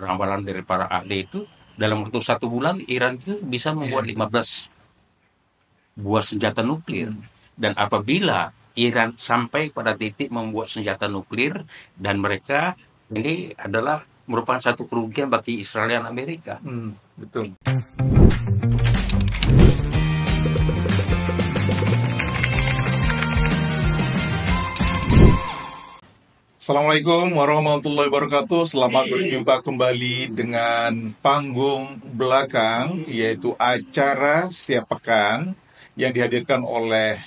ramalan dari para ahli itu dalam waktu 1 bulan Iran itu bisa membuat 15 buah senjata nuklir. Dan apabila Iran sampai pada titik membuat senjata nuklir dan mereka ini adalah merupakan satu kerugian bagi Israel dan Amerika. Betul. Assalamualaikum warahmatullahi wabarakatuh. Selamat berjumpa kembali dengan Panggung Belakang, yaitu acara setiap pekan yang dihadirkan oleh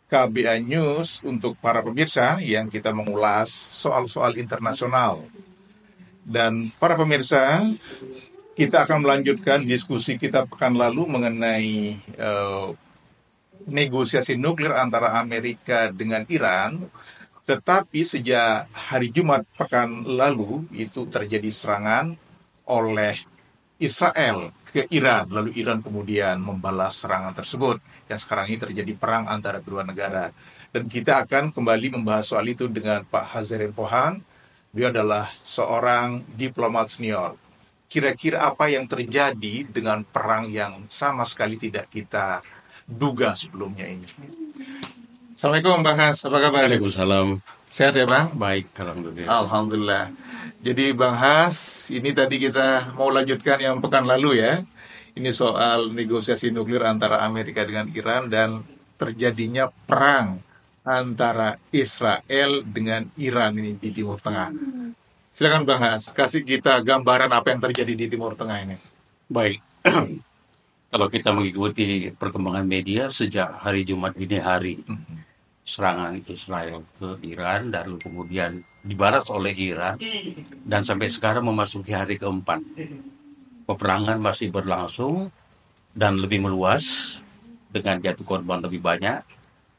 KBA News untuk para pemirsa yang kita mengulas soal-soal internasional. Dan para pemirsa, kita akan melanjutkan diskusi kita pekan lalu mengenai negosiasi nuklir antara Amerika dengan Iran. Tetapi sejak hari Jumat pekan lalu itu terjadi serangan oleh Israel ke Iran. Lalu Iran kemudian membalas serangan tersebut. Yang sekarang ini terjadi perang antara kedua negara. Dan kita akan kembali membahas soal itu dengan Pak Hazarin Pohan. Beliau adalah seorang diplomat senior. Kira-kira apa yang terjadi dengan perang yang sama sekali tidak kita duga sebelumnya ini? Assalamualaikum Bang Has, apa kabar? Waalaikumsalam. Sehat ya Bang? Baik, alhamdulillah. Alhamdulillah. Jadi Bang Has, ini tadi kita mau lanjutkan yang pekan lalu ya. Ini soal negosiasi nuklir antara Amerika dengan Iran dan terjadinya perang antara Israel dengan Iran ini di Timur Tengah. Silakan Bang Has, kasih kita gambaran apa yang terjadi di Timur Tengah ini. Baik. Kalau kita mengikuti perkembangan media sejak hari Jumat dini hari, serangan Israel ke Iran dan kemudian dibalas oleh Iran dan sampai sekarang memasuki hari keempat. Peperangan masih berlangsung dan lebih meluas dengan jatuh korban lebih banyak.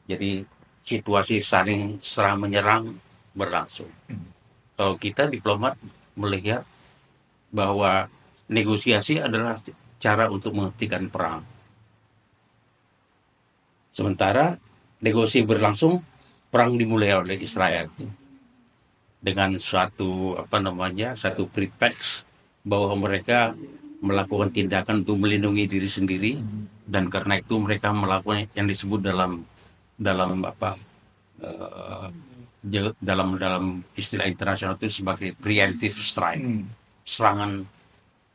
Jadi situasi saling serang menyerang berlangsung. Kalau kita diplomat melihat bahwa negosiasi adalah cara untuk menghentikan perang. Sementara negosiasi berlangsung, perang dimulai oleh Israel dengan satu pretext bahwa mereka melakukan tindakan untuk melindungi diri sendiri dan karena itu mereka melakukan yang disebut dalam istilah internasional itu sebagai preemptive strike, serangan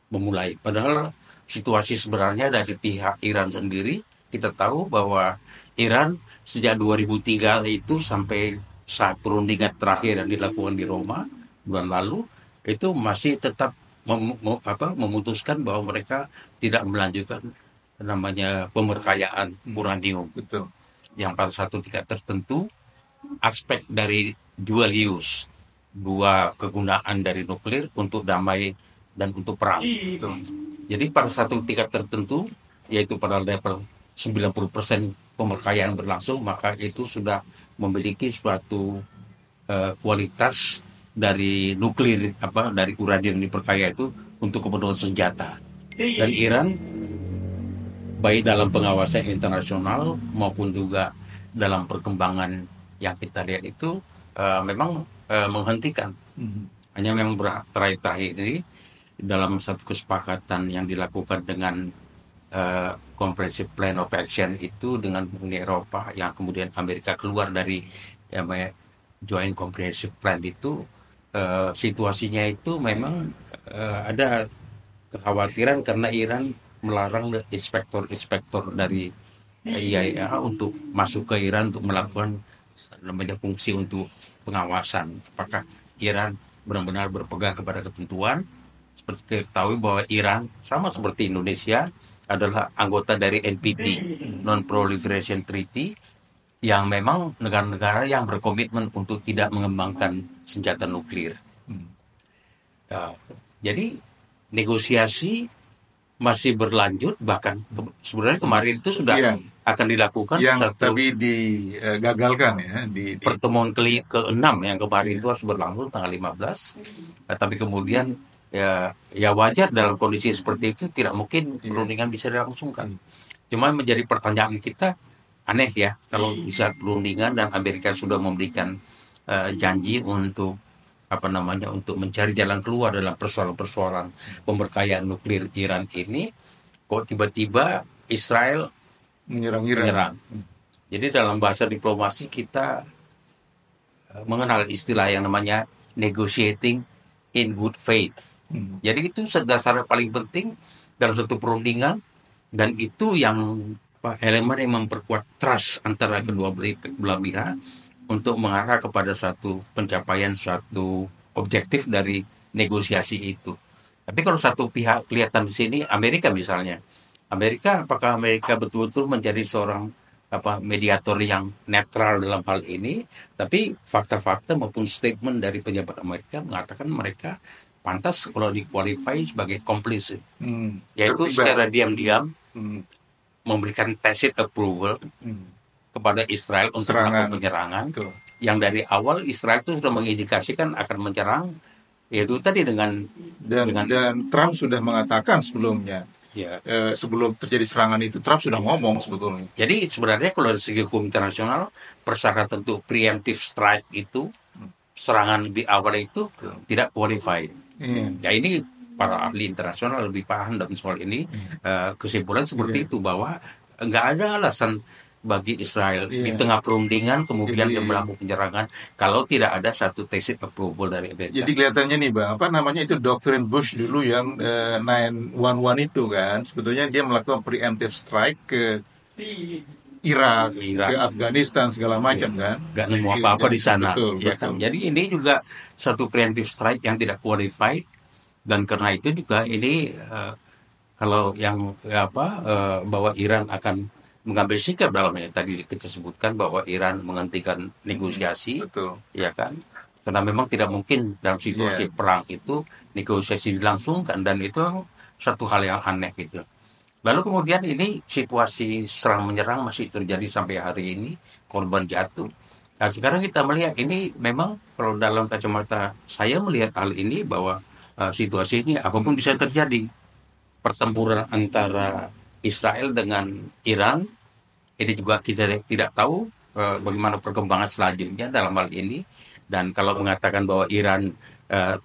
memulai. Padahal situasi sebenarnya dari pihak Iran sendiri, kita tahu bahwa Iran sejak 2003 itu sampai saat perundingan terakhir yang dilakukan di Roma bulan lalu itu masih tetap memutuskan bahwa mereka tidak melanjutkan namanya pemerkayaan uranium. Betul. Yang pada satu tingkat tertentu aspek dari dual use, dua kegunaan dari nuklir untuk damai dan untuk perang. Betul. Jadi pada satu tingkat tertentu yaitu pada level 90% pemerkayaan berlangsung, maka itu sudah memiliki suatu kualitas dari nuklir dari uranium yang diperkaya itu untuk keperluan senjata. Dan Iran baik dalam pengawasan internasional maupun juga dalam perkembangan yang kita lihat itu memang menghentikan. Hanya memang terakhir ini dalam satu kesepakatan yang dilakukan dengan Comprehensive Plan of Action itu dengan Uni Eropa yang kemudian Amerika keluar dari Joint Comprehensive Plan itu, situasinya itu memang ada kekhawatiran karena Iran melarang inspektor dari IAEA untuk masuk ke Iran untuk melakukan fungsi untuk pengawasan. Apakah Iran benar-benar berpegang kepada ketentuan? Seperti kita ketahui bahwa Iran sama seperti Indonesia adalah anggota dari NPT, Non-Proliferation Treaty, yang memang negara-negara yang berkomitmen untuk tidak mengembangkan senjata nuklir. Jadi negosiasi masih berlanjut, bahkan sebenarnya kemarin itu sudah akan dilakukan tapi digagalkan ya di pertemuan ke-6 yang kemarin itu harus berlangsung tanggal 15. Tapi kemudian ya wajar dalam kondisi seperti itu tidak mungkin perundingan bisa dilangsungkan. Cuma menjadi pertanyaan kita aneh ya kalau bisa perundingan dan Amerika sudah memberikan janji untuk untuk mencari jalan keluar dalam persoalan-persoalan pemberkayaan nuklir Iran ini, kok tiba-tiba Israel Menyerang Iran. menyerang. Jadi dalam bahasa diplomasi kita mengenal istilah yang namanya negotiating in good faith. Jadi itu dasar paling penting dalam satu perundingan, dan itu yang elemen yang memperkuat trust antara kedua belah pihak untuk mengarah kepada satu pencapaian suatu objektif dari negosiasi itu. Tapi kalau satu pihak kelihatan di sini, Amerika misalnya, apakah Amerika betul-betul menjadi seorang mediator yang netral dalam hal ini? Tapi fakta-fakta maupun statement dari pejabat Amerika mengatakan mereka pantas kalau dikualify sebagai complicit, yaitu Terlibat. secara diam-diam memberikan tacit approval kepada Israel untuk melakukan penyerangan. Betul. Yang dari awal Israel itu sudah mengindikasikan akan menyerang, yaitu tadi dengan Dan Trump sudah mengatakan sebelumnya, ya. Sebelum terjadi serangan itu Trump sudah ngomong sebetulnya. Jadi sebenarnya kalau dari segi hukum internasional, persyaratan untuk preemptive strike itu, serangan di awal itu tidak qualified. Ya ini para ahli internasional lebih paham dalam soal ini. Kesimpulan seperti itu, bahwa nggak ada alasan bagi Israel di tengah perundingan kemudian dia melakukan penyerangan kalau tidak ada satu tacit approval dari Amerika. Jadi kelihatannya nih Bang, namanya itu doktrin Bush dulu yang 911 itu kan, sebetulnya dia melakukan preemptive strike ke Irak, ke Afghanistan segala macam kan. Nggak nemu apa-apa di sana. Betul. Kan? Jadi ini juga satu preemptive strike yang tidak qualified, dan karena itu juga ini kalau yang bahwa Iran akan mengambil sikap dalamnya, tadi kita sebutkan bahwa Iran menghentikan negosiasi. Betul. Ya kan, karena memang tidak mungkin dalam situasi perang itu negosiasi dilangsungkan, dan itu satu hal yang aneh gitu. Lalu kemudian ini situasi serang menyerang masih terjadi sampai hari ini, korban jatuh. Nah sekarang kita melihat ini memang kalau dalam kacamata saya melihat hal ini bahwa situasi ini apapun bisa terjadi. Pertempuran antara Israel dengan Iran, ini juga kita tidak tahu bagaimana perkembangan selanjutnya dalam hal ini. Dan kalau mengatakan bahwa Iran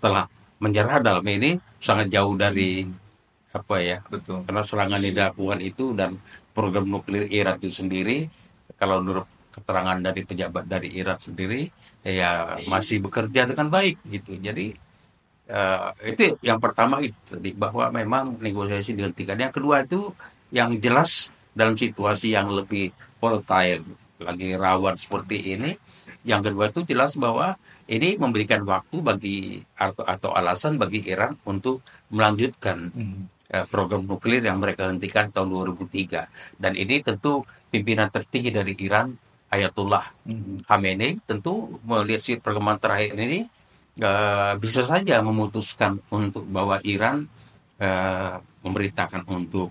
telah menyerah dalam ini, sangat jauh dari Betul. karena serangan yang dilakukan itu dan program nuklir Iran itu sendiri, kalau menurut keterangan dari pejabat dari Iran sendiri, ya masih bekerja dengan baik gitu. Jadi itu yang pertama itu tadi, bahwa memang negosiasi dihentikan. Yang kedua itu yang jelas dalam situasi yang lebih volatile, lagi rawan seperti ini, yang kedua itu jelas bahwa ini memberikan waktu bagi atau alasan bagi Iran untuk melanjutkan program nuklir yang mereka hentikan tahun 2003. Dan ini tentu pimpinan tertinggi dari Iran, Ayatollah Khamenei, tentu melihat perkembangan terakhir ini bisa saja memutuskan untuk bahwa Iran memerintahkan untuk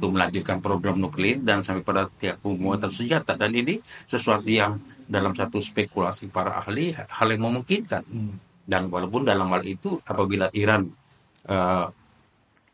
melanjutkan program nuklir dan sampai pada tiap penguatan senjata. Dan ini sesuatu yang dalam satu spekulasi para ahli hal yang memungkinkan. Dan walaupun dalam hal itu apabila Iran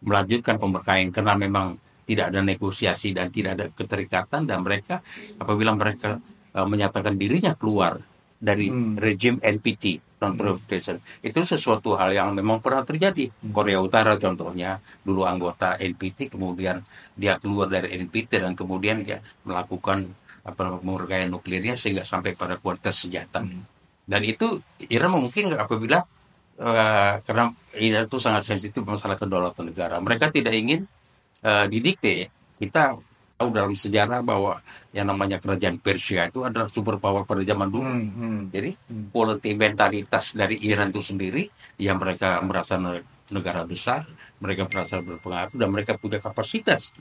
melanjutkan pemberkayaan karena memang tidak ada negosiasi dan tidak ada keterikatan, dan mereka apabila mereka menyatakan dirinya keluar dari rejim NPT, non-proliferation, itu sesuatu hal yang memang pernah terjadi. Korea Utara contohnya dulu anggota NPT, kemudian dia keluar dari NPT dan kemudian dia melakukan pemberkayaan nuklirnya sehingga sampai pada kualitas senjata. Dan itu Iran memungkinkan apabila karena ini itu sangat sensitif masalah kedaulatan negara. Mereka tidak ingin didikte. Kita tahu dalam sejarah bahwa yang namanya kerajaan Persia itu adalah superpower pada zaman dulu. Jadi quality mentalitas dari Iran itu sendiri, yang mereka merasa negara besar, mereka merasa berpengaruh, dan mereka punya kapasitas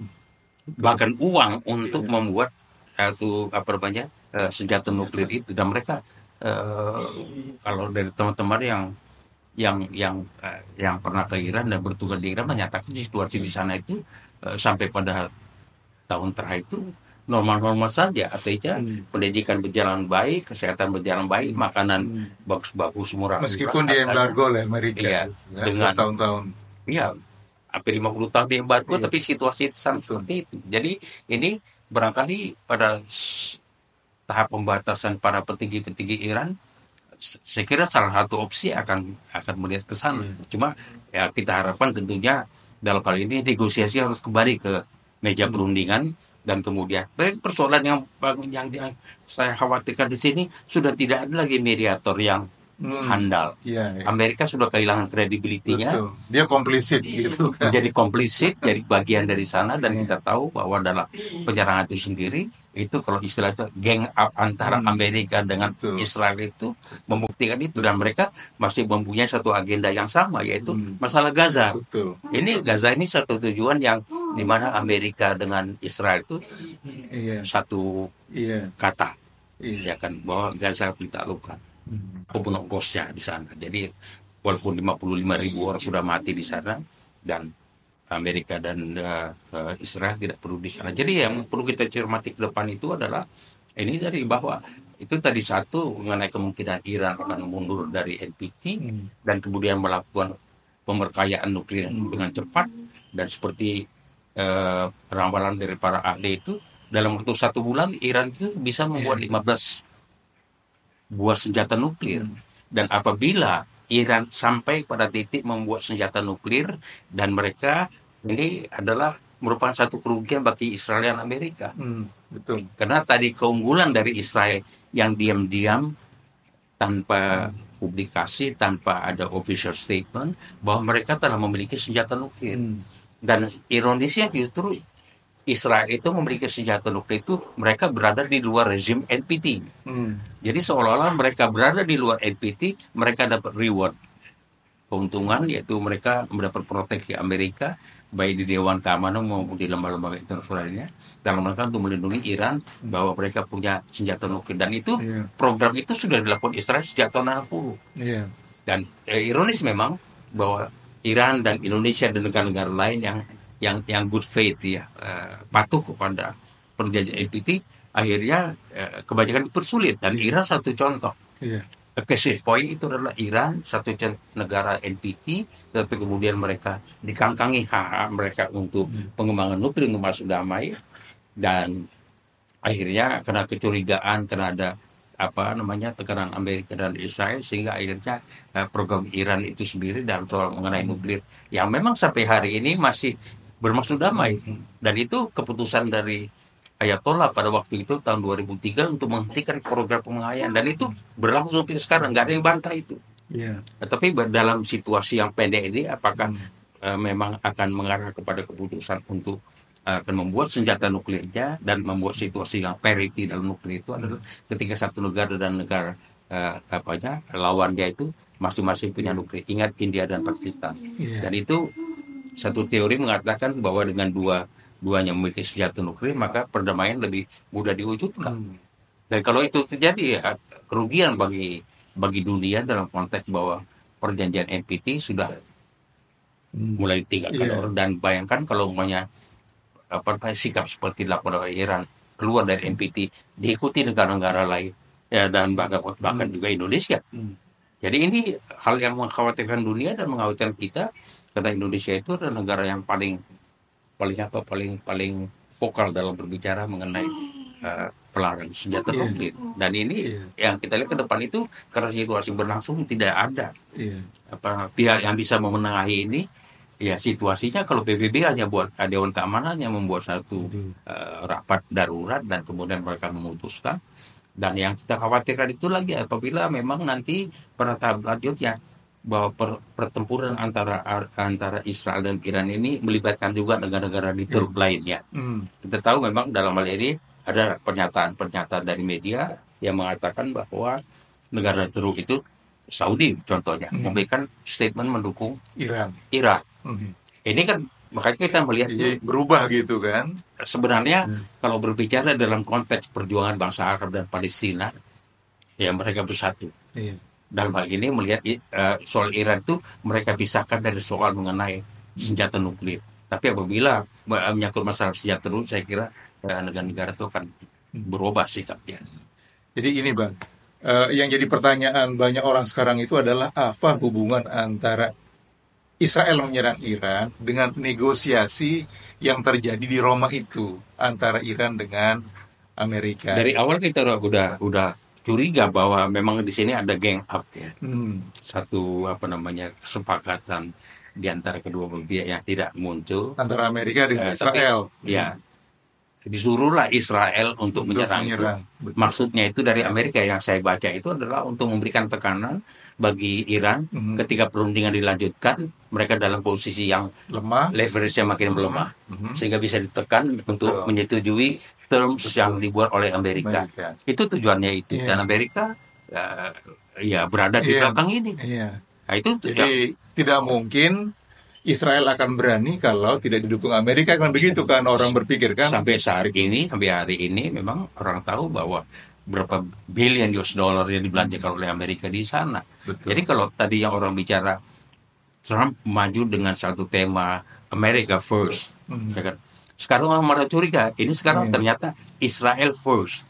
bahkan uang untuk membuat senjata nuklir itu. Dan mereka kalau dari teman-teman yang pernah ke Iran dan bertugas di Iran menyatakan situasi di sana itu sampai pada tahun terakhir itu normal-normal saja. Artinya pendidikan berjalan baik, kesehatan berjalan baik, makanan bagus-bagus, murah. Meskipun di embargo oleh Amerika dengan tahun-tahun. Iya, hampir 50 tahun di embargo, tapi situasi seperti itu. Jadi ini barangkali pada tahap pembatasan para petinggi-petinggi Iran saya kira salah satu opsi akan melihat ke sana. Cuma ya kita harapkan tentunya dalam hal ini negosiasi harus kembali ke meja perundingan, dan kemudian persoalan yang saya khawatirkan di sini sudah tidak ada lagi mediator yang handal. Iya, iya. Amerika sudah kehilangan kredibilitinya, Betul. Dia komplisit gitu kan. menjadi komplisit, jadi bagian dari sana, dan kita tahu bahwa dalam penyerangan itu sendiri itu kalau istilah itu gang up antara Amerika dengan Betul. Israel itu membuktikan itu, dan mereka masih mempunyai satu agenda yang sama, yaitu masalah Gaza. Betul. Ini Gaza ini satu tujuan yang dimana Amerika dengan Israel itu Iya. satu Iya. kata, Iya. ya kan, bahwa Gaza ditaklukkan. Apapun ongkosnya di sana. Jadi walaupun 55.000 orang sudah mati di sana, dan Amerika dan Israel tidak perlu di sana. Jadi yang perlu kita cermati ke depan itu adalah ini dari bahwa itu tadi satu mengenai kemungkinan Iran akan mundur dari NPT dan kemudian melakukan pemerkayaan nuklir dengan cepat, dan seperti ramalan dari para ahli itu dalam waktu 1 bulan Iran itu bisa membuat 15 buah senjata nuklir. Dan apabila Iran sampai pada titik membuat senjata nuklir, dan mereka ini adalah merupakan satu kerugian bagi Israel dan Amerika. Betul. Karena tadi keunggulan dari Israel yang diam-diam tanpa publikasi, tanpa ada official statement bahwa mereka telah memiliki senjata nuklir. Dan ironisnya justru Israel itu memiliki senjata nuklir itu mereka berada di luar rezim NPT. Jadi seolah-olah mereka berada di luar NPT, mereka dapat reward, keuntungan, yaitu mereka mendapat proteksi Amerika baik di Dewan Keamanan maupun di lembaga-lembaga internasional lainnya, dalam rangka untuk melindungi Iran bahwa mereka punya senjata nuklir. Dan itu program itu sudah dilakukan Israel sejak tahun 60. Dan ironis memang bahwa Iran dan Indonesia dan negara-negara lain yang good faith ya, patuh kepada perjanjian NPT, akhirnya kebanyakan dipersulit. Dan Iran satu contoh. Case point itu adalah Iran satu negara NPT, tapi kemudian mereka dikangkangi hak mereka untuk pengembangan nuklir untuk masuk damai, dan akhirnya karena kecurigaan, karena ada tekanan Amerika dan Israel, sehingga akhirnya program Iran itu sendiri dalam soal mengenai nuklir yang memang sampai hari ini masih bermaksud damai, dan itu keputusan dari Ayatollah pada waktu itu tahun 2003 untuk menghentikan program pengayaan, dan itu berlangsung sampai sekarang, nggak ada yang bantah itu. Tapi dalam situasi yang pendek ini, apakah memang akan mengarah kepada keputusan untuk akan membuat senjata nuklirnya dan membuat situasi yang parity dalam nuklir itu adalah ketika satu negara dan negara lawannya itu masing-masing punya nuklir. Ingat India dan Pakistan. Dan itu satu teori mengatakan bahwa dengan duanya memiliki senjata nuklir, maka perdamaian lebih mudah diwujudkan. Dan kalau itu terjadi, ya kerugian bagi dunia dalam konteks bahwa perjanjian NPT sudah mulai ditinggalkan orang. Dan bayangkan kalau umpamanya sikap seperti dilakukan oleh Iran keluar dari NPT diikuti negara-negara lain, ya, dan bahkan juga Indonesia. Jadi ini hal yang mengkhawatirkan dunia dan mengkhawatirkan kita, karena Indonesia itu adalah negara yang paling vokal dalam berbicara mengenai pelarangan senjata nuklir. Dan ini yang kita lihat ke depan itu, karena situasi berlangsung tidak ada pihak yang bisa memenangahi ini. Ya situasinya kalau PBB hanya buat Dewan Keamanan yang membuat satu rapat darurat dan kemudian mereka memutuskan. Dan yang kita khawatirkan itu lagi apabila memang nanti pada tahap selanjutnya bahwa pertempuran antara Israel dan Iran ini melibatkan juga negara-negara di Teluk lainnya. Kita tahu memang dalam hal ini ada pernyataan dari media yang mengatakan bahwa negara Teluk itu, Saudi contohnya, memberikan statement mendukung Iran. Ini kan makanya kita melihat itu berubah gitu kan. Sebenarnya kalau berbicara dalam konteks perjuangan bangsa Arab dan Palestina, ya mereka bersatu. Dalam hal ini melihat soal Iran itu mereka pisahkan dari soal mengenai senjata nuklir. Tapi apabila menyangkut masalah senjata nuklir, saya kira negara-negara itu akan berubah sikapnya. Jadi ini Bang, yang jadi pertanyaan banyak orang sekarang itu adalah apa hubungan antara Israel menyerang Iran dengan negosiasi yang terjadi di Roma itu antara Iran dengan Amerika. Dari awal kita udah curiga bahwa memang di sini ada gang up ya, Hmm. satu kesepakatan di antara kedua belah pihak yang tidak muncul. Antara Amerika dengan Tapi Israel. ya disuruhlah Israel untuk Untuk menyerang itu. menyerang. Betul. Maksudnya itu dari Amerika yang saya baca itu adalah untuk memberikan tekanan bagi Iran Mhm. ketika perundingan dilanjutkan, mereka dalam posisi yang Lemah. leverage-nya makin melemah, Mhm. sehingga bisa ditekan untuk Betul. menyetujui terms Betul. yang dibuat oleh Amerika. Amerika. Itu tujuannya itu. Iya. Dan Amerika ya berada di Iya. belakang ini. Iya. Nah, itu yang Jadi tidak mungkin Israel akan berani kalau tidak didukung Amerika, kan begitu kan orang berpikir kan. sampai hari ini memang orang tahu bahwa berapa billion US dollar yang dibelanjakan oleh Amerika di sana. Betul. Jadi kalau tadi yang orang bicara Trump maju dengan satu tema America First, ya kan? Sekarang orang malah curiga, ini sekarang ternyata Israel First.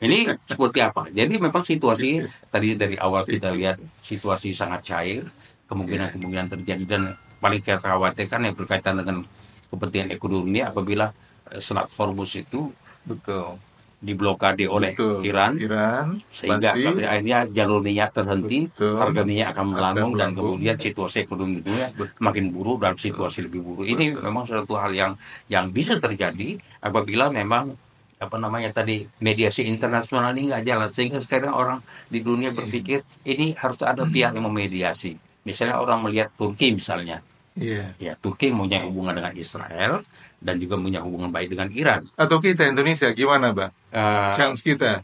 Ini seperti apa? Jadi memang situasi tadi dari awal kita lihat situasi sangat cair, kemungkinan terjadi, dan paling kita khawatirkan yang berkaitan dengan kepentingan ekonomi apabila Selat Hormuz itu Betul. diblokade oleh Betul. Iran, sehingga pasti. pada akhirnya jalur minyak terhenti, Betul. harga minyak akan melambung, dan melambung. kemudian situasi ekonomi dunia Betul. makin buruk dalam situasi lebih buruk. Ini memang suatu hal yang bisa terjadi apabila memang tadi mediasi internasional ini nggak jalan, sehingga sekarang orang di dunia berpikir ini harus ada pihak yang memediasi. Misalnya orang melihat Turki misalnya, Iya. ya Turki punya hubungan dengan Israel dan juga punya hubungan baik dengan Iran. Atau kita Indonesia gimana, Bang? Eh, Chance kita.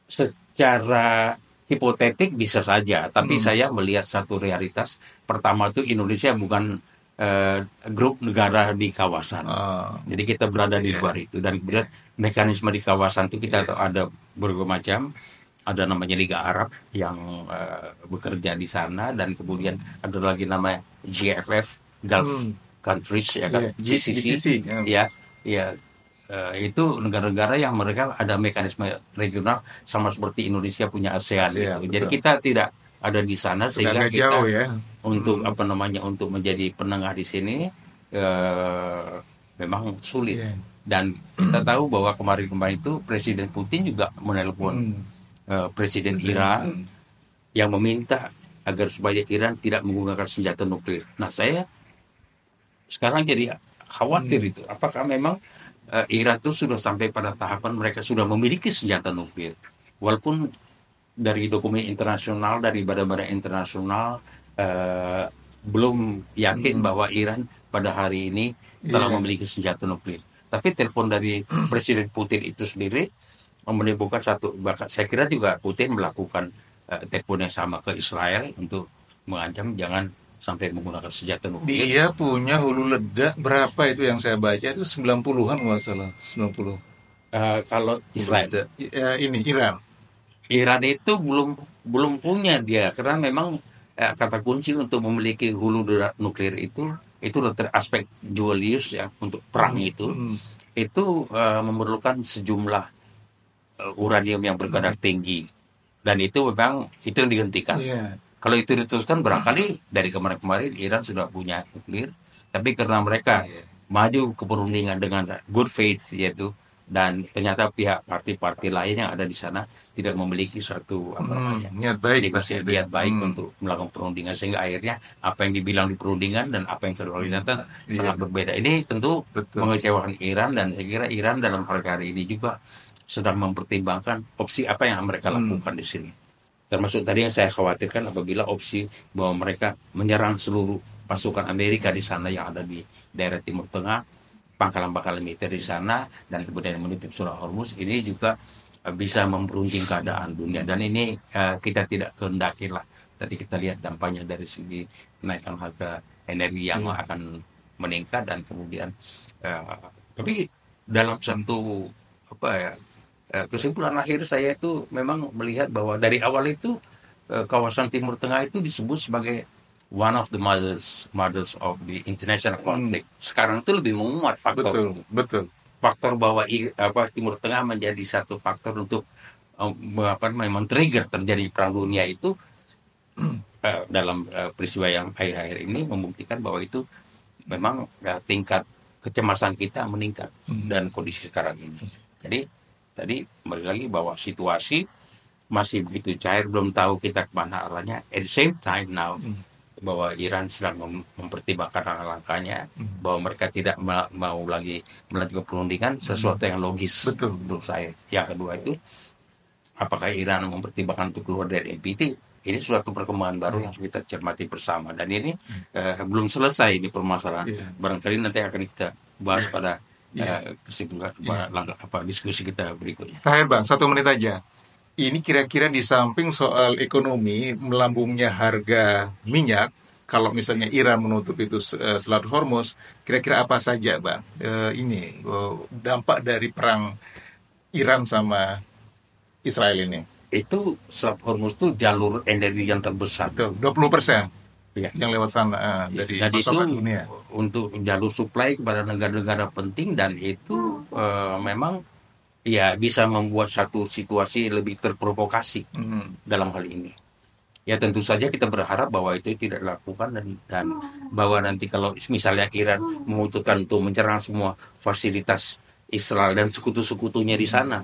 secara hipotetik bisa saja, tapi saya melihat satu realitas. Pertama itu Indonesia bukan grup negara di kawasan. Jadi kita berada di luar itu, dan kemudian mekanisme di kawasan itu kita tahu ada berbagai macam. Ada namanya Liga Arab yang bekerja di sana, dan kemudian ada lagi namanya GFF, Gulf Countries, ya kan, Iya, GCC, ya. ya. Itu negara-negara yang mereka ada mekanisme regional sama seperti Indonesia punya ASEAN gitu. betul. Jadi kita tidak ada di sana, sehingga Agak kita jauh ya. untuk untuk menjadi penengah di sini memang sulit. Iya. Dan kita tahu bahwa kemarin-kemarin itu Presiden Putin juga menelpon Presiden Iran yang meminta agar supaya Iran tidak menggunakan senjata nuklir. Nah, saya sekarang jadi khawatir itu. Apakah memang Iran itu sudah sampai pada tahapan mereka sudah memiliki senjata nuklir? Walaupun dari dokumen internasional, dari badan-badan internasional belum yakin bahwa Iran pada hari ini telah memiliki senjata nuklir. Tapi telepon dari Presiden Putin itu sendiri menimbulkan bahkan saya kira juga Putin melakukan telepon yang sama ke Israel untuk mengancam jangan sampai menggunakan senjata nuklir. Dia punya hulu ledak berapa itu yang saya baca itu 90-an nggak salah, 90. Kalau Israel, Ini Iran itu belum punya dia, karena memang kata kunci untuk memiliki hulu nuklir itu aspek dual use ya, untuk perang itu memerlukan sejumlah uranium yang berkadar tinggi, dan itu memang itu yang dihentikan. Kalau itu diteruskan, barangkali dari kemarin-kemarin Iran sudah punya nuklir, tapi karena mereka maju ke perundingan dengan good faith yaitu, dan ternyata pihak parti-parti lain yang ada di sana tidak memiliki suatu niat baik untuk melakukan perundingan, sehingga akhirnya apa yang dibilang di perundingan dan apa yang terlihat sangat berbeda. Ini tentu mengecewakan Iran, dan saya kira Iran dalam hari ini juga sedang mempertimbangkan opsi apa yang mereka lakukan di sini. Termasuk tadi yang saya khawatirkan apabila opsi bahwa mereka menyerang seluruh pasukan Amerika di sana yang ada di daerah Timur Tengah, pangkalan-pangkalan militer di sana, dan kemudian menutup Selat Hormuz, ini juga bisa memperuncing keadaan dunia. Dan ini kita tidak kehendaki lah. Tadi kita lihat dampaknya dari segi kenaikan harga energi yang akan meningkat, dan kemudian tapi dalam satu kesimpulan akhir saya itu memang melihat bahwa dari awal itu kawasan Timur Tengah itu disebut sebagai one of the mothers of the international conflict. Sekarang itu lebih menguat faktor faktor bahwa Timur Tengah menjadi satu faktor untuk men-trigger terjadi perang dunia itu dalam peristiwa yang akhir-akhir ini membuktikan bahwa itu memang tingkat kecemasan kita meningkat dan kondisi sekarang ini. Jadi tadi kembali lagi bahwa situasi masih begitu cair, belum tahu kita kemana arahnya. At the same time now, bahwa Iran sedang mempertimbangkan langkah-langkahnya, bahwa mereka tidak mau lagi melanjutkan perundingan, sesuatu yang logis. Betul. Menurut saya. Yang kedua itu, apakah Iran mempertimbangkan untuk keluar dari NPT? Ini suatu perkembangan baru yang kita cermati bersama, dan ini belum selesai ini permasalahan. Barangkali nanti akan kita bahas pada kesimpulan diskusi kita berikutnya. Terakhir Bang, 1 menit aja. Ini kira-kira di samping soal ekonomi, melambungnya harga minyak, kalau misalnya Iran menutup itu Selat Hormuz, kira-kira apa saja Bang dampak dari perang Iran sama Israel ini? Itu Selat Hormuz itu jalur energi yang terbesar. 20% Ya. yang lewat sana dari Dan itu pasokan dunia. untuk jalur supply kepada negara-negara penting, dan itu memang ya bisa membuat satu situasi lebih terprovokasi dalam hal ini. Ya tentu saja kita berharap bahwa itu tidak dilakukan, dan bahwa nanti kalau misalnya Iran memutuskan untuk menyerang semua fasilitas Israel dan sekutu-sekutunya di sana,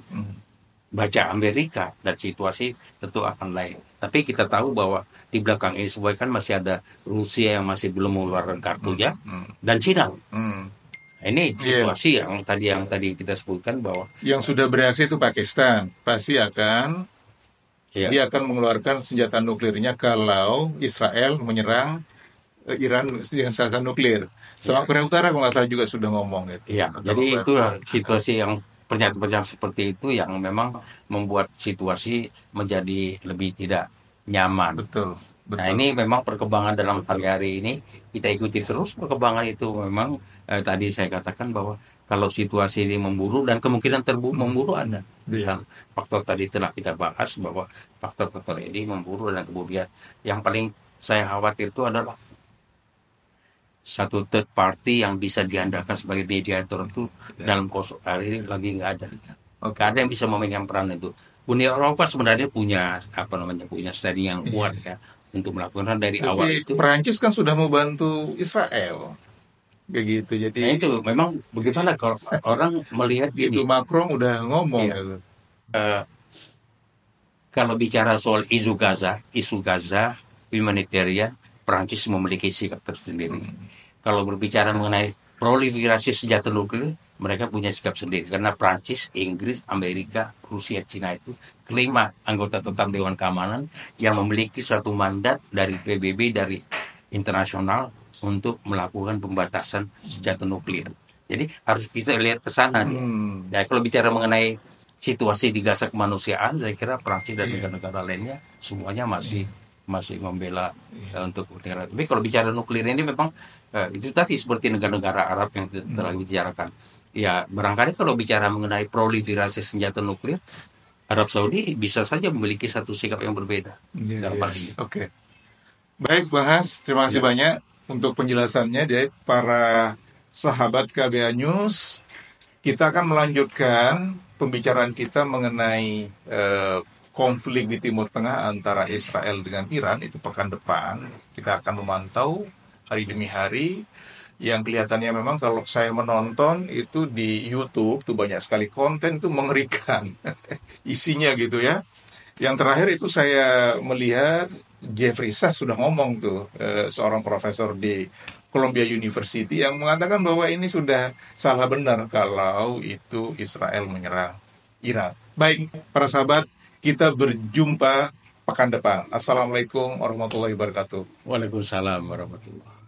baca Amerika, dan situasi tentu akan lain. Tapi kita tahu bahwa di belakang ini semua kan masih ada Rusia yang masih belum mengeluarkan kartunya, dan Cina. Nah, ini situasi yang tadi kita sebutkan bahwa yang sudah bereaksi itu Pakistan pasti akan dia akan mengeluarkan senjata nuklirnya kalau Israel menyerang Iran dengan senjata nuklir. Sama Korea Utara kalau nggak salah juga sudah ngomong gitu. Ya, jadi itulah situasi yang pernyataan-pernyataan seperti itu yang memang membuat situasi menjadi lebih tidak nyaman. Betul. Nah, ini memang perkembangan dalam hari ini kita ikuti terus perkembangan itu. Memang tadi saya katakan bahwa kalau situasi ini memburuk, dan kemungkinan memburuk ada. Misal faktor tadi telah kita bahas bahwa faktor-faktor ini memburuk, dan kemudian yang paling saya khawatir itu adalah satu third party yang bisa diandalkan sebagai mediator itu dalam hari ini lagi nggak ada. Nggak ada yang bisa memainkan peran itu. Uni Eropa sebenarnya punya punya standing yang kuat ya untuk melakukan dari awal itu. Perancis kan sudah mau bantu Israel, kayak gitu. Jadi Nah, itu memang bagaimana kalau orang melihat itu gini, Macron udah ngomong gitu. kalau bicara soal isu Gaza, humanitarian, Perancis memiliki sikap tersendiri. Kalau berbicara mengenai proliferasi senjata nuklir, mereka punya sikap sendiri. Karena Perancis, Inggris, Amerika, Rusia, Cina itu kelima anggota tetap Dewan Keamanan yang memiliki suatu mandat dari PBB, dari internasional, untuk melakukan pembatasan senjata nuklir. Jadi harus kita lihat ke sana. Ya, kalau bicara mengenai situasi di Gaza kemanusiaan, saya kira Perancis dan negara-negara lainnya semuanya masih membela untuk negara. Tapi kalau bicara nuklir ini memang itu tadi seperti negara-negara Arab yang telah dibicarakan. Ya barangkali kalau bicara mengenai proliferasi senjata nuklir, Arab Saudi bisa saja memiliki satu sikap yang berbeda dalam hal ini. Oke. Baik Bang Has, terima kasih banyak untuk penjelasannya dari para sahabat KBA News. Kita akan melanjutkan pembicaraan kita mengenai konflik di Timur Tengah antara Israel dengan Iran itu pekan depan. Kita akan memantau hari demi hari. Yang kelihatannya memang kalau saya menonton itu di YouTube tuh banyak sekali konten itu mengerikan isinya gitu ya. Yang terakhir itu saya melihat Jeffrey Sachs sudah ngomong tuh, seorang profesor di Columbia University yang mengatakan bahwa ini sudah salah benar kalau itu Israel menyerang Iran. Baik, para sahabat, kita berjumpa pekan depan. Assalamualaikum warahmatullahi wabarakatuh. Waalaikumsalam warahmatullahi wabarakatuh.